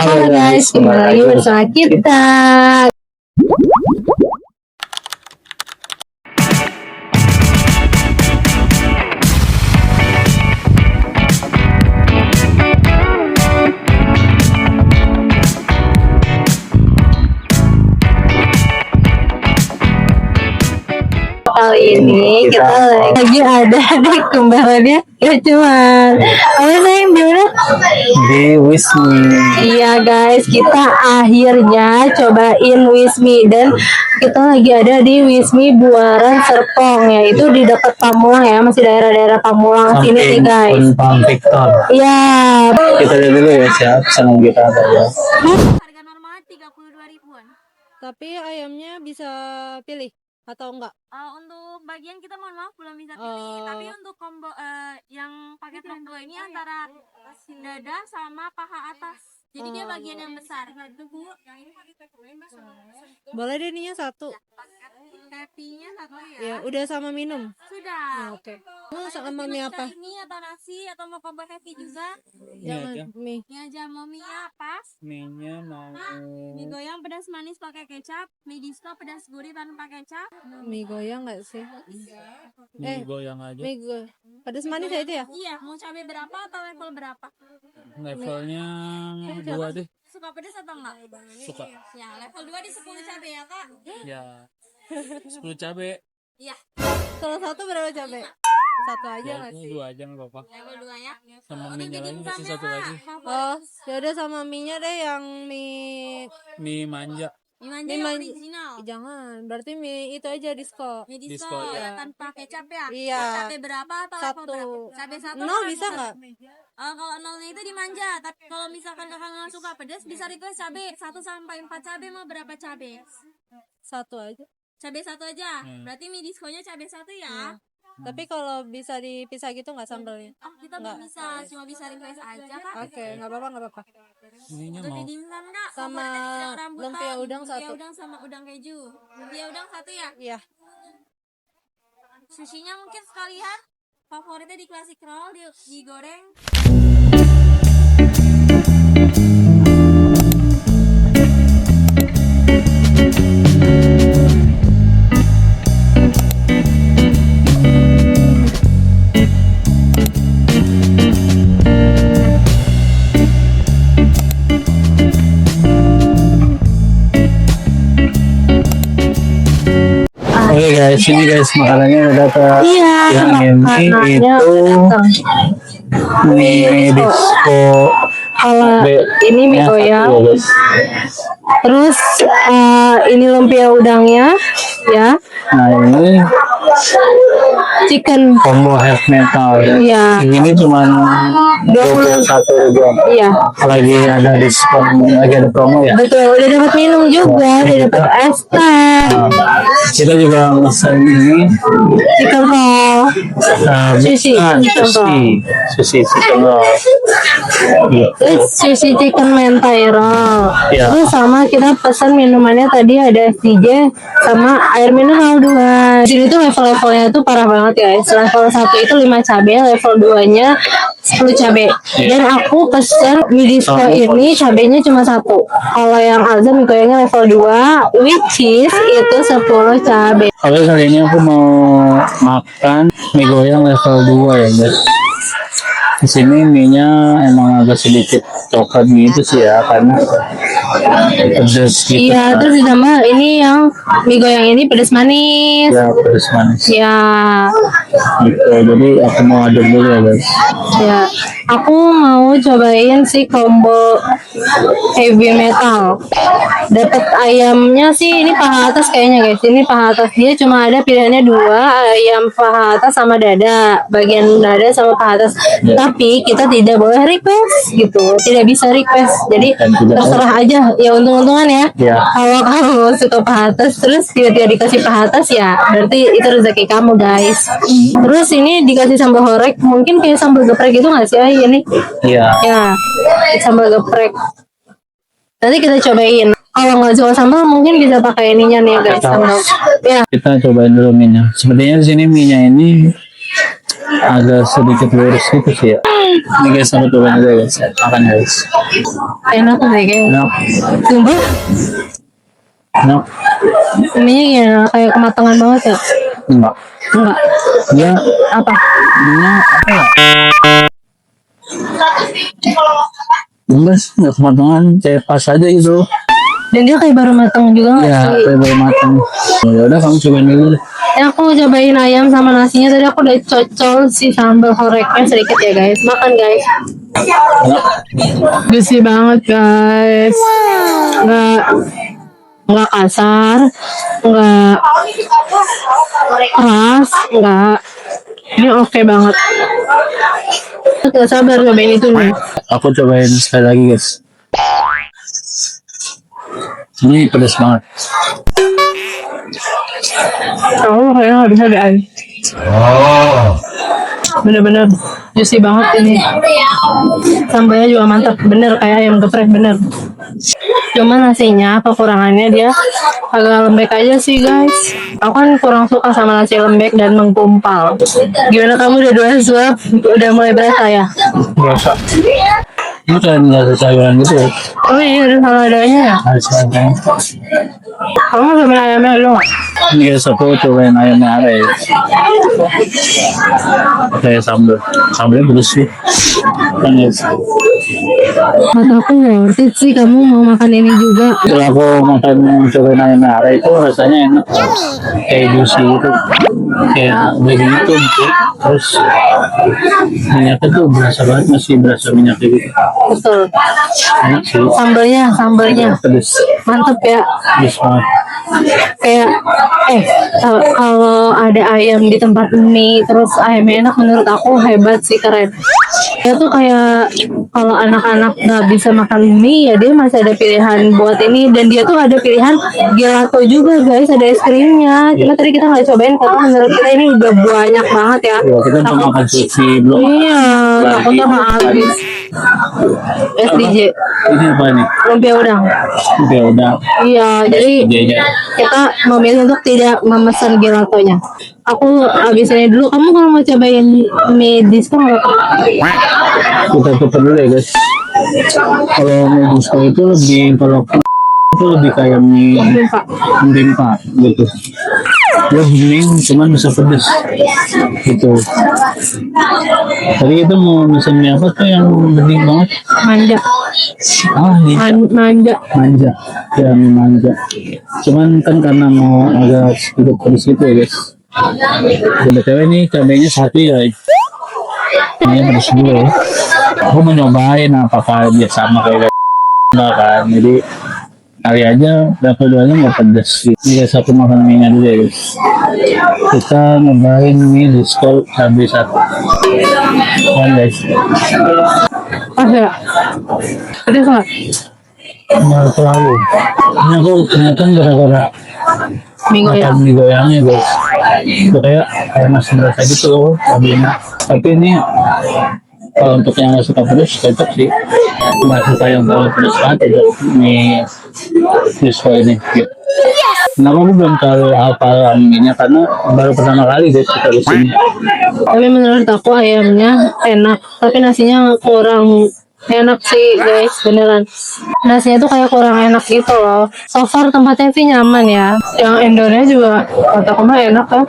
Halo guys, kembali lagi bersama kita. Kali ini kita lagi ada di kembarannya ya cuman apa sayang gimana di Wismi. Iya guys, kita akhirnya cobain Wismi dan kita lagi ada di Wismi Buaran Serpong, yaitu di dekat Pamulang ya, masih daerah-daerah Pamulang sini nih guys. Samping Victor. Iya. Kita lihat dulu ya siap senang kita ada ya. Harga normal 32 ribuan. Tapi ayamnya bisa pilih atau enggak? Untuk bagian kita mohon maaf belum bisa pilih. Tapi untuk combo yang paket combo ini antara dada sama paha atas. Jadi dia bagian yang besar. Boleh deh ininya satu. Happy-nya satu ya. Ya, udah sama minum. Sudah. Oke. Mau sama mie apa? Ini atau nasi atau mau combo happy juga? Jangan mie. Ini aja mau mie pas. Mie-nya mau Mie goyang pedas manis pakai kecap, mie disco pedas gurih tanpa kecap. Mie goyang enggak sih? mie goyang aja. Mie goyang. Pedas manis ya itu ya? Iya, mau cabai berapa atau level berapa? Levelnya 2 deh. Suka pedas atau enggak? Suka. Ya, level 2 di 10 cabai ya, Kak. Ya. 10 cabe. Iya, Kalau satu berapa cabai? Satu aja Ya, enggak ini sih? 2 aja enggak apa-apa. level 2 ya. Sama Untuk mie-nya bikin lagi kasih samnya, satu Kak, lagi. Oh, ya udah sama mie-nya deh yang mie Mie manja. Mie manja Mie yang manja. original. jangan. Berarti mie itu aja disco. Mie Disco, disco ya. tanpa kecap ya. Iya. Cabai berapa atau level Satu. berapa? Cabai satu. Nol atau bisa level nggak? kalau nolnya itu dimanja, tapi kalau misalkan kakak nggak suka pedas bisa request cabai 1 sampai 4 cabai mau berapa cabai? Satu aja. Cabai 1 aja. Hmm. Berarti mie disconya cabai 1 ya. Tapi kalau bisa dipisah gitu nggak sambalnya? Oh, kita belum bisa, cuma bisa request aja, Kak. Oke, nggak apa-apa, nggak apa-apa. Ininya Untuk mau di dimsum, Kak. Sama favoritnya di udang rambutan, lumpia udang lumpia satu. udang sama udang keju. Lumpia udang 1 ya. Iya. Sushinya mungkin sekalian. Favoritnya di classic roll, digoreng. Oke guys, ini guys makanannya udah datang. Iya, Yang ini makanannya itu datang. mie disco. Kalau ini mie goyang, guys. terus ini lumpia udangnya, ya, Nah ini chicken, combo heavy metal. Iya. Ini cuma 21 ribuan. iya. Lagi ada diskon, lagi ada promo ya. Betul, udah dapat minum juga, udah dapat es teh, Kita juga pesan ini chicken roll, Sushi. sushi chicken roll. Iya. terus sushi chicken mentai roll. Iya. Terus sama kita pesan minumannya tadi ada SDJ sama air mineral 2. Di sini tuh level-levelnya tuh parah banget guys. Level 1 itu 5 cabai, level 2-nya 10 cabai. Dan aku pesan mie disco ini cabainya cuma 1. Kalau yang Azam goyangnya level 2 which is itu 10 cabai. Oke, kali ini aku mau makan mie goyang level 2 ya guys. Di sini mie-nya emang agak sedikit coklat gitu sih ya, karena pedas gitu. Iya, terus ditambah ini yang mie goyang ini pedas manis. Ya, pedas manis. Ya, Gitu. Jadi aku mau aduk dulu ya guys. ya. Aku mau cobain si combo heavy metal. Dapat ayamnya sih ini paha atas kayaknya guys. Ini paha atas, dia cuma ada pilihannya 2, ayam paha atas sama dada. Bagian dada sama paha atas. Tapi kita tidak boleh request gitu. Tidak bisa request. Jadi Dan tidak terserah aja. Ya untung-untungan ya. Ya. Kalau kamu suka paha atas terus tiba-tiba dikasih paha atas ya berarti itu rezeki kamu guys. Terus ini dikasih sambal horek, mungkin kayak sambal geprek gitu nggak sih ini? Iya. Ya, sambal geprek. Nanti kita cobain. Kalau nggak suka sambal mungkin bisa pakai ininya nih guys, sambal. Ya, Kita cobain dulu mie-nya. Sepertinya di sini mie-nya ini agak sedikit lurus gitu sih ya. Ini guys, aku cobain aja guys. Makan guys. Enak sih kayak. Enak. Sumpah, Enak. ini ya kayak kematangan banget ya. Enggak. Enggak. Dia Apa? Dia apa ya? Enggak sih, enggak kematangan, kayak pas aja gitu. Dan dia kayak baru matang juga nggak Ya, sih? kayak baru matang. Ya udah, kamu cobain dulu deh. Ya, aku cobain ayam sama nasinya. Tadi aku udah cocol si sambal horeknya sedikit ya guys. Makan guys. Enak. Juicy banget guys. Nggak kasar, nggak keras, nggak. Ini oke banget. Gak sabar cobain itu nih. Aku cobain sekali lagi guys. Ini pedas banget. Aku kayaknya nggak bisa deh. Bener-bener juicy banget ini. Sambalnya juga mantap, bener kayak ayam geprek bener. Cuma nasinya kekurangannya dia agak lembek aja sih guys. Aku kan kurang suka sama nasi lembek dan menggumpal. Gimana kamu udah 2 suap? Udah mulai berasa ya? Berasa. Ini kayak nggak ada sayuran gitu ya. Oh iya, ada saladanya ya? Ada sayuran. Kamu sama ayamnya dulu nggak? Ini guys, aku cobain ayamnya are ya. Kayak sambal. Sambalnya pedas sih. Kan guys. Kata aku worth it sih, kamu mau makan ini juga. Setelah aku makan cobain ayamnya are itu rasanya enak. Kayak juicy gitu. Kayak daging itu gitu. Terus minyaknya tuh berasa banget, masih berasa minyaknya gitu. Betul. Enak sih. Sambalnya Pedas. mantep ya. Pedas banget. Kayak kalau ada ayam di tempat mie terus ayamnya enak, menurut aku hebat sih, keren. Dia tuh kayak kalau anak-anak nggak bisa makan mie ya dia masih ada pilihan buat ini, dan dia tuh ada pilihan gelato juga guys, ada es krimnya. Cuma tadi kita nggak cobain karena menurut kita ini udah banyak banget ya. Ya, kita belum makan sushi, belum. Iya, aku tuh habis. SDJ, Ini apa nih? lumpia udang. Ya udah. Iya, jadi Jadinya. kita memilih untuk tidak memesan gelatonya. Aku habis ini dulu. Kamu kalau mau cobain mie disco nggak apa-apa? Kita tutup dulu ya guys. Kalau mie disco itu lebih, kalau itu lebih kayak mie Pak. Pak gitu. Dia bening cuman bisa pedes gitu. Tadi kita mau pesan mie apa tuh yang bening banget? Manja. Ini Manja. manja, ya mie manja. Cuman kan karena mau agak sedikit pedes gitu ya guys. Btw ini cabenya 1 ya. Ini pedes dulu ya. Aku mau nyobain apakah dia sama kayak enggak kan. Jadi kali aja dua-duanya nggak pedes gitu. Ini guys, aku makan mie nya dulu ya guys. Kita nyobain mie disco cabai 1 kan guys. Pas ya? Pedes nggak? Nggak terlalu. Ini aku ternyata gara-gara Mie goyang. makan mie goyangnya guys. Itu kayak masih berasa gitu loh cabainya. Tapi ini kalau untuk yang nggak suka pedas cocok sih. Nggak suka yang terlalu pedas banget itu mie disco ini gitu. Kenapa aku belum terlalu hafal mie-nya karena baru pertama kali guys kita kesini. Tapi menurut aku ayamnya enak, tapi nasinya kurang enak sih guys, beneran. Nasinya tuh kayak kurang enak gitu loh. So far tempatnya sih nyaman ya. Yang indoornya juga kataku mah enak kan.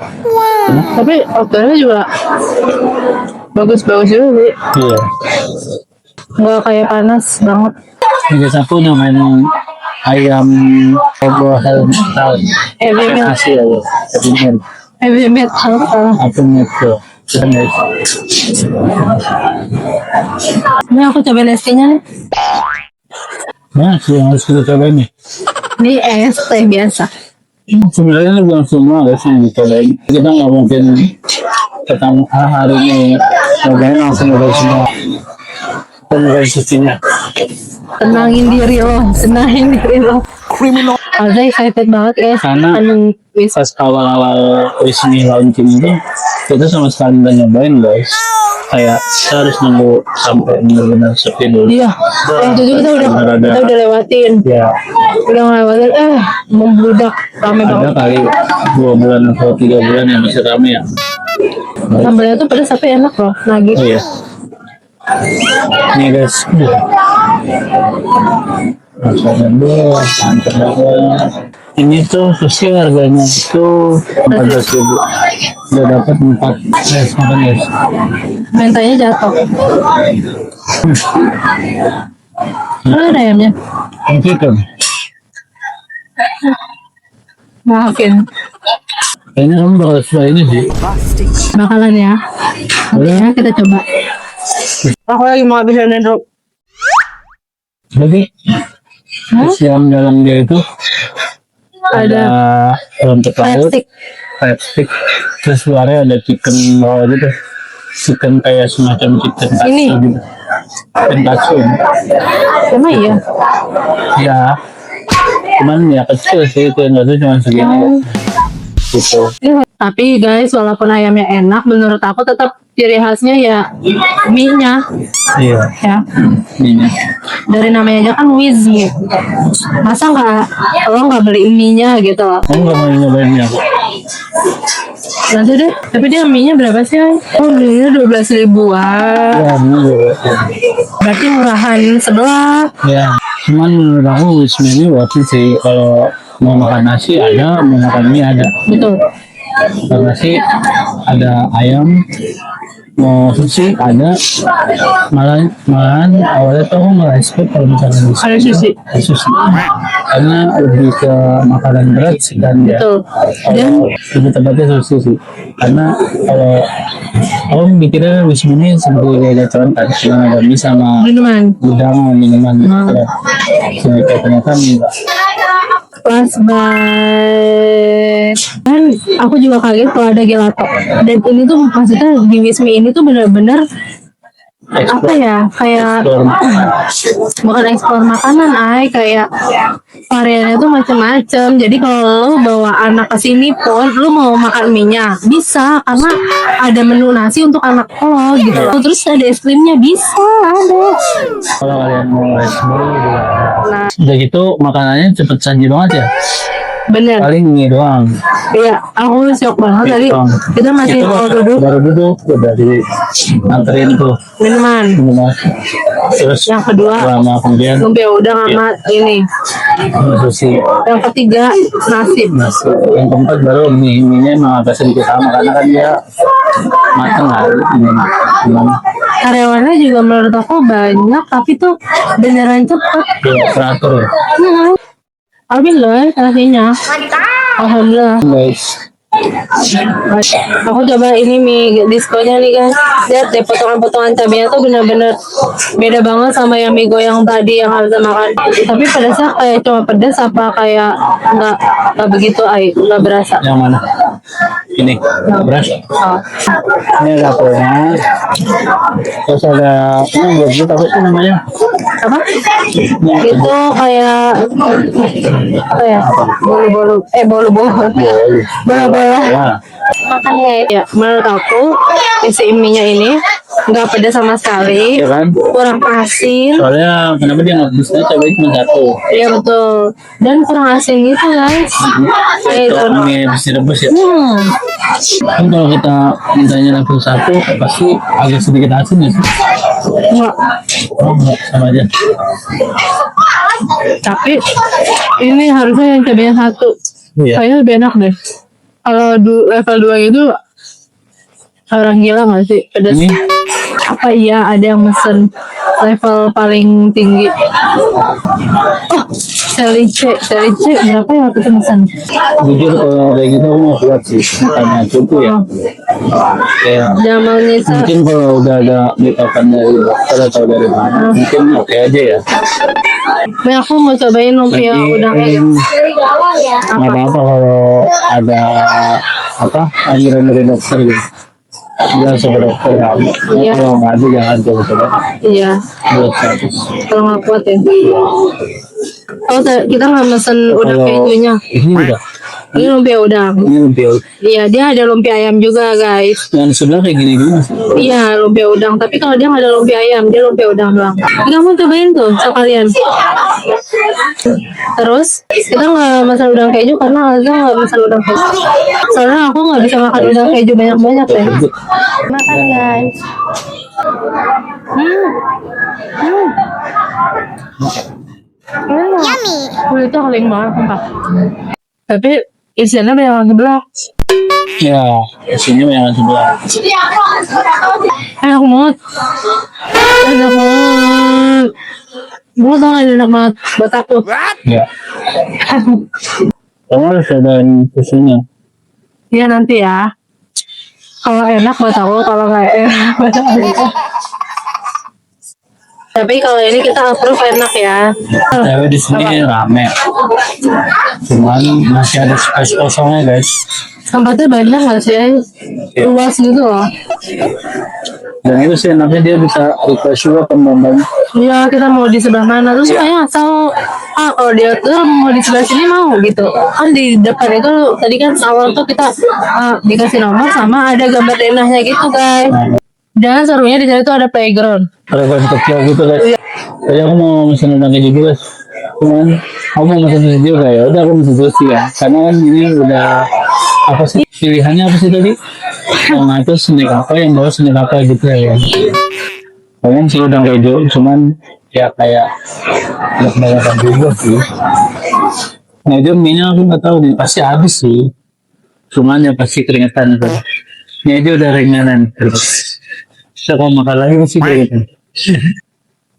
Tapi outdoornya juga bagus-bagus juga sih. Iya. Nggak kayak panas banget. Ini guys, aku nyobain ayam obo helmetal. Heavy meal. Nasi ya guys. Heavy metal. Aku nyetel. Kan guys. Ini aku coba nasinya nih. Nah, sih yang harus kita cobain nih. Ini es teh biasa. Sebenarnya ini bukan semua guys yang dicobain. Kita nggak mungkin pertama hari ini cobain langsung cobain semua. Kita nyobain sucinya. Tenangin diri lo. Kriminal. Saya excited banget guys. Karena Wis. pas awal-awal Disney launching itu kita sama sekali nggak nyobain guys. Kayak kita harus nunggu sampai benar-benar sepi dulu. Iya. Waktu itu kita udah lewatin. Ya, Udah ngelewatin. Membludak. Rame ada banget. kali 2 bulan atau 3 bulan yang masih rame ya. Sambalnya tuh pedas tapi enak loh, lagi. Oh iya. Nih guys. Rasanya mantap banget. Ini tuh sushi harganya itu 14.000. Udah dapat 4 makan guys. Mentanya jatuh. Mana ada ayamnya? Chicken. Maafin. Kayaknya kamu bakal suka ini sih. Bakalan ya. Oke, kita coba. Aku lagi mau habisin dulu. Jadi terus yang dalam dia itu ada rumput laut, Plastik. plastik, terus luarnya ada chicken bawah gitu, chicken kayak semacam chicken katsu Ini? gitu, chicken katsu. Emang iya? Ya, cuman ya kecil sih itu yang katsu cuma segini gitu. Tapi guys, walaupun ayamnya enak, menurut aku tetap ciri khasnya ya mie-nya. Iya, Ya, ini. dari namanya aja kan Wiz mie. Masa lo nggak beli mie-nya gitu loh? Kamu nggak mau nyobainnya? Nanti deh. Tapi dia mie-nya berapa sih? Oh, belinya 12 ribuan. Ya, ini juga. Berarti murahan sebelah. Ya, cuman menurut aku Wisma ini worth it sih. Kalau mau makan nasi ada, mau makan mie ada. Betul. Kalau nasi ada ayam, mau sushi ada. Malahan awalnya tuh aku nggak expect kalau misalnya Ada sushi. ada sushi. Karena lebih ke makanan berat sih kan ya. Betul. Dan Lebih tepatnya sushi sih. Karena kalau aku mikirnya Wisma ini seperti kayak restoran kan, cuma ada mie sama minuman. udang sama minuman gitu. Ternyata enggak. Pas banget. Dan aku juga kaget kalau ada gelato. Dan ini tuh maksudnya di Wismi ini tuh benar-benar apa ya, kayak bukan ekspor makanan, kayak variannya tuh macam-macam. Jadi kalau lo bawa anak ke sini pun lo mau makan mie-nya bisa, karena ada menu nasi untuk anak lo gitu loh. Terus ada es krimnya bisa ada. Kalau kalian mau explore Nah, udah gitu makanannya cepet saji banget ya. bener. Paling mie doang. Iya, aku shock banget tadi. Kita masih Itu mau duduk baru duduk udah di anterin tuh minuman. minuman. Terus Yang kedua lama kemudian lumpia udang sama ini. sushi. Yang ketiga nasi. Nasi. Yang keempat baru mie-nya emang agak sedikit sama karena kan dia mateng lah. Gimana? Karyawannya juga menurut aku banyak, tapi tuh beneran cepet. Dia teratur ya. Alhamdulillah nasinya. Alhamdulillah. Guys, Aku coba ini mie diskonnya nih guys. Lihat deh potongan-potongan cabenya tuh bener-bener beda banget sama yang mie goyang tadi yang harus makan. Tapi pedasnya kayak cuma pedas apa kayak nggak begitu nggak berasa. yang mana? Ini beras. Oh. Ini ada apelnya. Terus ada ini buat kita apa sih namanya? Apa? Itu kayak apa ya? Bolu-bolu. Bolu-bolu. Bola-bola. Ya. Makannya ya, menurut aku isi mie-nya ini nggak pedas sama sekali, Ya kan? kurang asin. Soalnya kenapa dia nggak bisa cobain cuma satu? Iya betul, dan kurang asin gitu guys. Kayak itu. Kalau mie habis direbus ya. Kan kalau kita mintanya level 1 pasti agak sedikit asin ya sih. Enggak. Oh, enggak, sama aja. Tapi ini harusnya yang cabenya 1. Iya. Kayaknya lebih enak deh. Kalau level 2 itu orang gila nggak sih pedas? Ini Apa iya ada yang mesen level paling tinggi? Oh, Celice berapa ya waktu itu mesen? jujur kalau kayak gitu aku mau buat sih karena cukup ya. Kayak Jamal Nisa. mungkin kalau udah ada backupan dari dokter atau dari mana mungkin oke aja ya. Nah, aku mau cobain lumpia udangnya. Nggak apa-apa kalau ada apa anjuran dari dokter gitu. Bilang sama dokter ya. Iya. Kalau nggak ada jangan coba-coba Iya, buat status. kalau nggak kuat ya. Oh, kita nggak mesen udang Kalau kejunya. ini udah Ini lumpia udang. Ini lumpia. Iya, dia ada lumpia ayam juga, guys. Yang sebelah kayak gini-gini. Iya, lumpia udang. Tapi kalau dia nggak ada lumpia ayam, dia lumpia udang doang. Kamu cobain tuh sekalian. Terus kita nggak masak udang keju karena Alza nggak masak udang keju. Soalnya aku nggak bisa makan udang keju banyak-banyak deh. Makan, guys. Yummy. Kulitnya keling banget, sumpah. Tapi isiannya banyak yang sebelah. Ya, sini yang sebelah. Enak banget. Enak banget. Gue tau gak enak banget buat aku. Ya. Kamu harus ada susunya. Iya nanti ya. Kalau enak buat aku, kalau nggak enak buat aku. Tapi kalau ini kita approve enak ya. Tapi di sini rame. Cuman masih ada space kosongnya guys. Tempatnya banyak nggak sih? Luas gitu loh. Dan itu sih enaknya dia bisa request juga pembanding. Iya, kita mau di sebelah mana terus kayak asal kalau dia tuh mau di sebelah sini mau gitu. Kan di depan itu tadi kan awal tuh kita dikasih nomor sama ada gambar denahnya gitu guys. Dan serunya di sana tuh ada playground. Request kecil gitu guys. Tadi aku mau pesan udang keju juga. Cuman aku mau pesan keju juga ya. Udah aku pesan sushi ya. Karena kan ini udah apa sih pilihannya apa sih tadi? Yang ngatur snack apa, yang bawa snack apa gitu ya. Pengen sih udang keju, cuman ya kayak nggak kebanyakan juga sih. Nah itu minyak aku nggak tahu nih, pasti habis sih. Cuman ya pasti keringetan itu. Ya itu udah ringanan terus. Bisa kalau makan lagi pasti keringetan.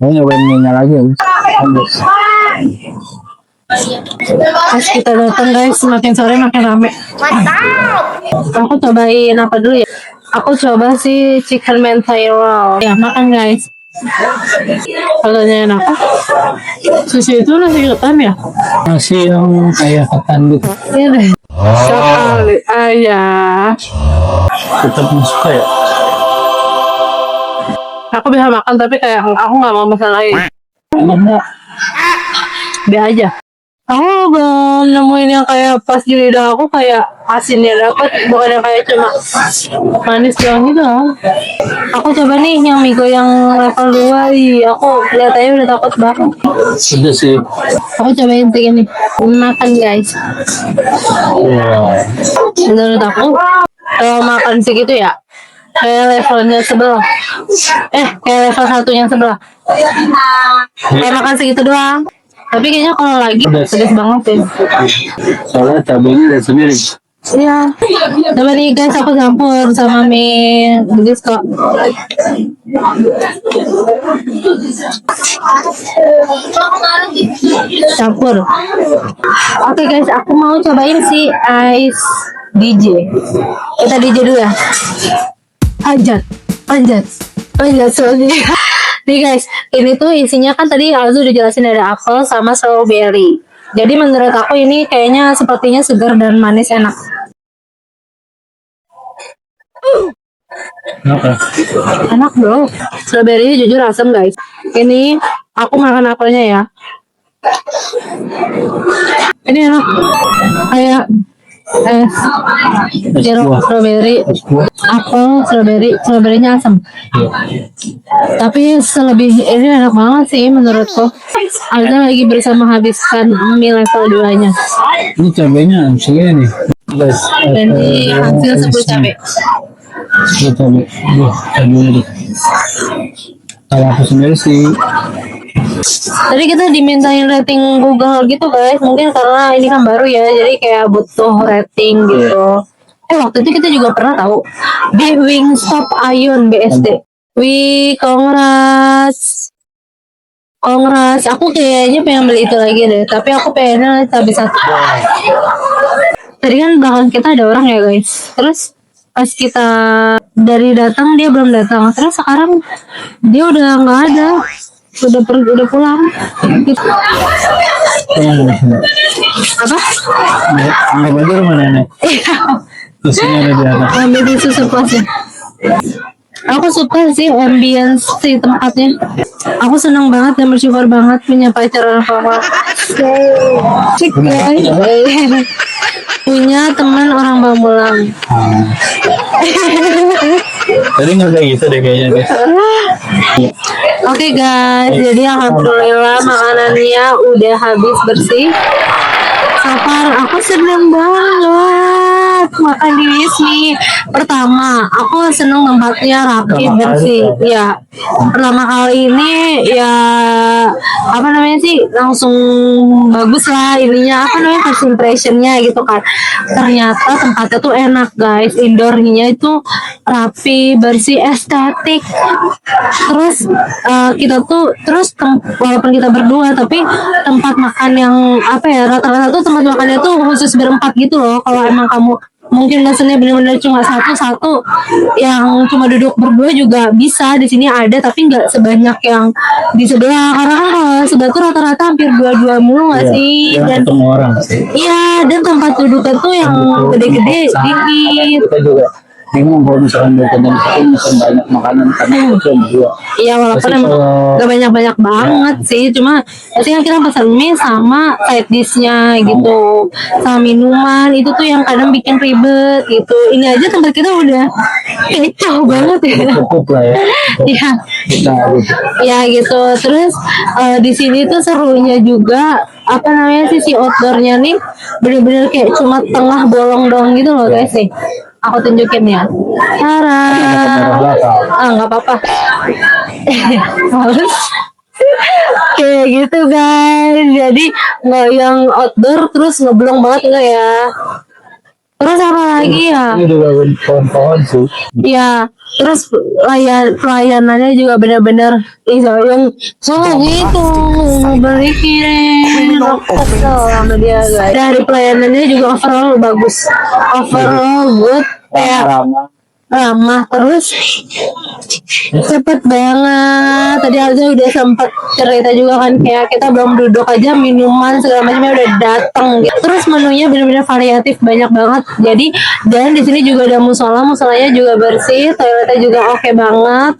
Mau nyobain minyak lagi ya. Pas kita datang guys, semakin sore makin rame. Aku cobain apa dulu ya? Aku coba sih chicken mentai roll. Ya makan guys. Katanya enak. Sushi itu nasi ketan ya? Masih yang kayak ketan gitu. Iya deh. Sekali aja. Tetap suka ya. Aku bisa makan tapi kayak aku nggak mau makan lagi. Enak nggak? Biar aja. Aku belum nemuin yang kayak pas di lidah aku kayak asinnya dapet, bukan yang kayak cuma manis doang gitu. Aku coba nih yang migo yang level 2. Aku lihat aja udah takut banget. Sudah sih. Aku cobain kayak gini. Makan guys. Wow. Menurut aku kalau makan segitu ya kayak levelnya sebelah. Kayak level satunya sebelah. Kayak makan segitu doang. Tapi kayaknya kalau lagi pedes banget sih. Soalnya cabenya udah sendiri. Iya. Coba nih guys, aku campur sama mie begis kok. Campur. Oke guys, aku mau cobain si ice DJ. Kita DJ dulu ya. Panjat soalnya. Nih guys, ini tuh isinya kan tadi Alzu udah jelasin ada apel sama strawberry. Jadi menurut aku ini kayaknya sepertinya segar dan manis enak. Kenapa? Enak bro. Strawberry jujur asam guys. Ini aku makan apelnya ya. Ini enak. Kayak jeruk strawberry, apel, strawberrynya asam. Tapi selebih ini enak banget sih menurutku. Alda lagi berusaha menghabiskan mie level 2-nya. Ini cabenya segini nih. Guys. Dan di hasil 10 cabai. Ini cabai. Cabenya deh. Kalau aku sendiri sih. Tadi kita dimintain rating Google gitu guys. Mungkin karena ini kan baru ya, jadi kayak butuh rating gitu. Waktu itu kita juga pernah tahu di Wingstop Ion BSD. Wih, congrats. Aku kayaknya pengen beli itu lagi deh. Tapi aku pengennya habis satu. Tadi kan belakang kita ada orang ya guys. Terus pas kita dari datang dia belum datang. Terus sekarang dia udah nggak ada. Udah pulang. Apa? Anggap aja rumah nenek. Susunya ada di atas. Ambil tisu sepuasnya. Aku suka sih ambience si tempatnya. Aku senang banget dan bersyukur banget punya pacar orang Cik guys. Punya teman orang Pamulang. Tadi nggak kayak gitu deh kayaknya guys. Oke guys, jadi alhamdulillah makanannya udah habis bersih. So far aku seneng banget makan di sini. Pertama, aku seneng tempatnya rapi Pertama bersih. kali, Ya, pertama kali ini ya apa namanya sih langsung bagus lah ininya apa namanya first impressionnya gitu kan. Ternyata tempatnya tuh enak guys, indoornya itu rapi, bersih, estetik. Terus kita tuh walaupun kita berdua tapi tempat makan yang apa ya rata-rata tuh tempat makannya tuh khusus berempat gitu loh. Kalau emang kamu mungkin mesennya benar-benar cuma satu yang cuma duduk berdua juga bisa di sini ada, tapi nggak sebanyak yang di sebelah karena kan kalau sebelah tuh rata-rata hampir dua mulu nggak sih. Yang Dan ketemu orang sih. iya, dan tempat duduknya tuh yang gede-gede dikit. Kita juga bingung kalau misalkan mau ketemu satu misalkan banyak makanan karena itu cuma dua. Iya, walaupun Pasti emang kalau- gak banyak-banyak banget sih, cuma biasanya kita pesan mie sama side dish-nya gitu, sama minuman itu tuh yang kadang bikin ribet gitu. Ini aja tempat kita udah kacau banget ya. Cukup lah ya. Iya, Kita gitu. ya gitu. Terus di sini tuh serunya juga apa namanya sisi outdoornya nih bener-bener kayak cuma tengah bolong doang gitu loh guys nih. Aku tunjukin ya. Tara. Kamera belakang. Nggak apa-apa. Males. Kayak gitu guys. Jadi nggak yang outdoor terus ngeblong banget enggak ya. Terus apa lagi ya? Ini juga pohon-pohon sih. Ya, terus pelayanannya juga benar-benar yang gitu berikin kesel sama dia guys. Dari pelayanannya juga overall bagus, overall good, kayak Ramah. ramah, terus cepet banget. Tadi Alza udah sempet cerita juga kan kayak kita belum duduk aja minuman segala macamnya udah datang. Terus menunya benar-benar variatif banyak banget. Jadi dan di sini juga ada musolanya juga bersih, toiletnya juga oke banget,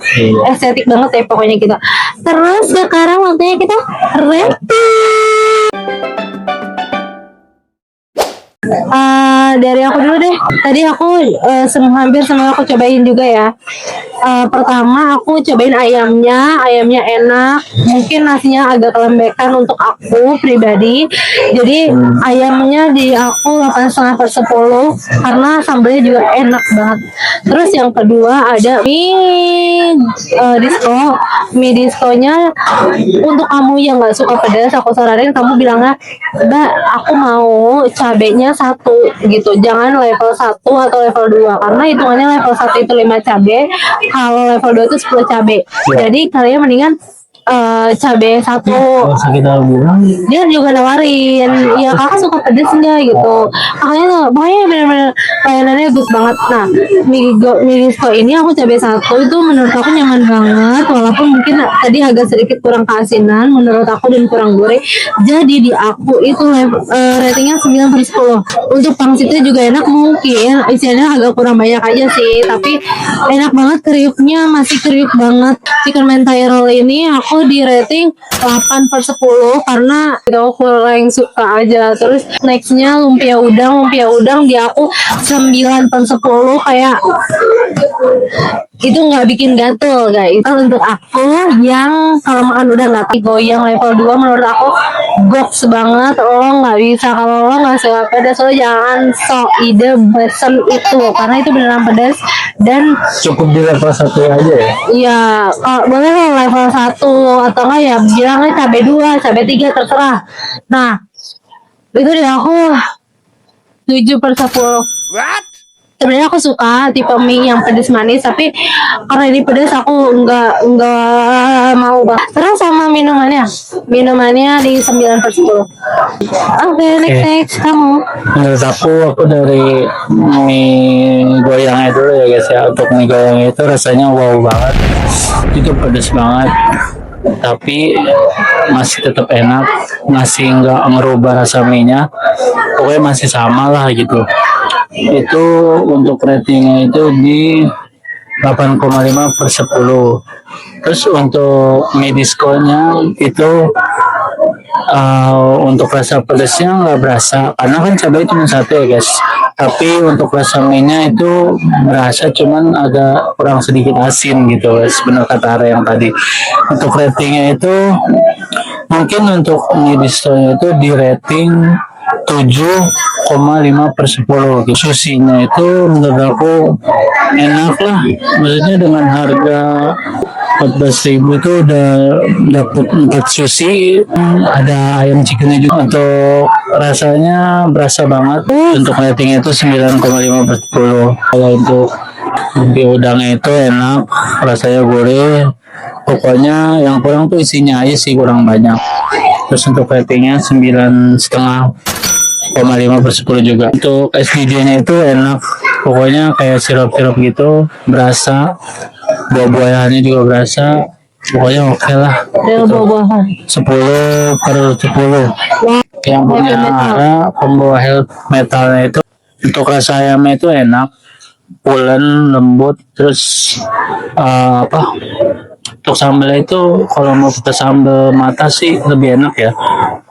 estetik banget ya pokoknya kita. Terus sekarang waktunya kita rating. Dari aku dulu deh. Tadi aku hampir semua aku cobain juga ya. Pertama aku cobain ayamnya enak. Mungkin nasinya agak kelembekan untuk aku pribadi. Jadi ayamnya di aku 8,5/10 karena sambalnya juga enak banget. Terus yang kedua ada mie disco. Mie disconya untuk kamu yang nggak suka pedas, aku saranin kamu bilangnya, Mbak, aku mau cabenya 1 gitu, jangan level 1 atau level 2 karena hitungannya level 1 itu 5 cabe, kalau level 2 itu 10 cabe. Jadi kalian mendingan cabe 1. Kalau kita bilang Dia juga nawarin, ya kakak suka pedes enggak gitu. Makanya tuh pokoknya benar-benar pelayanannya bagus banget. Nah, mie disco ini aku cabai 1 itu menurut aku nyaman banget, walaupun mungkin tadi agak sedikit kurang keasinan menurut aku dan kurang gurih. Jadi di aku itu ratingnya 9/10. Untuk pangsitnya juga enak, mungkin isiannya agak kurang banyak aja sih, tapi enak banget, kriuknya masih kriuk banget. Chicken mentai roll ini aku di rating 8/10 karena aku yang suka aja. Terus nextnya lumpia udang di aku 9/10, kayak itu nggak bikin gatel guys. Untuk aku yang kalau makan udah nggak goyang level 2 menurut aku goks banget. Lo nggak bisa, kalau lo nggak suka pedas lo jangan sok ide pesen itu karena itu beneran pedas. Dan cukup di level 1 aja ya. iya, boleh lo level 1 atau enggak ya bilangnya cabai 2, cabai 3 terserah. Nah, itu di aku 7/10. Sebenarnya aku suka tipe mie yang pedas manis, tapi karena ini pedas aku nggak mau banget. Terus sama minumannya di 9/10. Oke, next kamu. Menurut aku dari mie goyangnya dulu ya guys ya. Untuk mie goyang itu rasanya wow banget, itu pedas banget, tapi masih tetap enak, masih nggak merubah rasa mie-nya, pokoknya masih sama lah gitu. Itu untuk ratingnya itu di 8,5/10. Terus untuk mie disco-nya itu Untuk rasa pedasnya nggak berasa karena kan cabai cuma satu ya guys. Tapi untuk rasa mie-nya itu berasa, cuman agak kurang sedikit asin gitu guys, benar kata Ara yang tadi. Untuk ratingnya itu mungkin untuk mie bistonya itu di rating 7,5/10 gitu. Susinya itu menurut aku enak lah, maksudnya dengan harga 14.000 itu udah dapet 4 sushi. Ada ayam chickennya juga. Untuk rasanya berasa banget. Untuk ratingnya itu 9,5/10. Kalau untuk mie udangnya itu enak, rasanya gurih. Pokoknya yang kurang tuh isinya aja sih, kurang banyak. Terus untuk ratingnya 9,5/10 juga. Untuk SDJ-nya itu enak, pokoknya kayak sirup-sirup gitu, berasa. Buah-buahannya juga berasa, pokoknya oke lah. Real buah-buahan. 10/10. Yang punya Ara combo health metalnya itu, untuk rasa ayamnya itu enak, pulen, lembut. Terus untuk sambalnya itu kalau mau kita sambal mata sih lebih enak ya.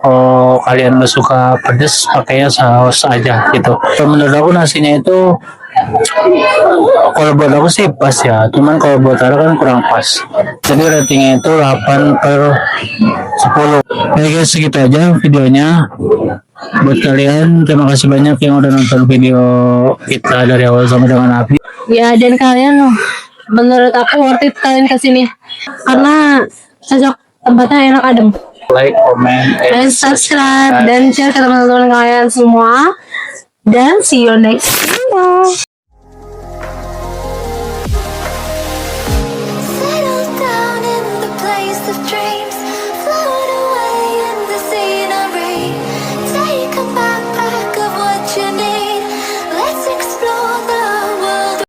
Kalau kalian gak suka pedes, pakainya saus aja gitu. Menurut aku nasinya itu, kalau buat aku sih pas ya, cuman kalau buat Ara kan kurang pas. Jadi ratingnya itu 8/10. Oke guys, segitu aja videonya. Buat kalian, terima kasih banyak yang udah nonton video kita dari awal sampai dengan habis. Ya, dan kalian menurut aku worth it kalian kesini karena cocok, tempatnya enak, adem. Like, comment, Dan subscribe dan share ke teman-teman kalian semua. Dan see you next video.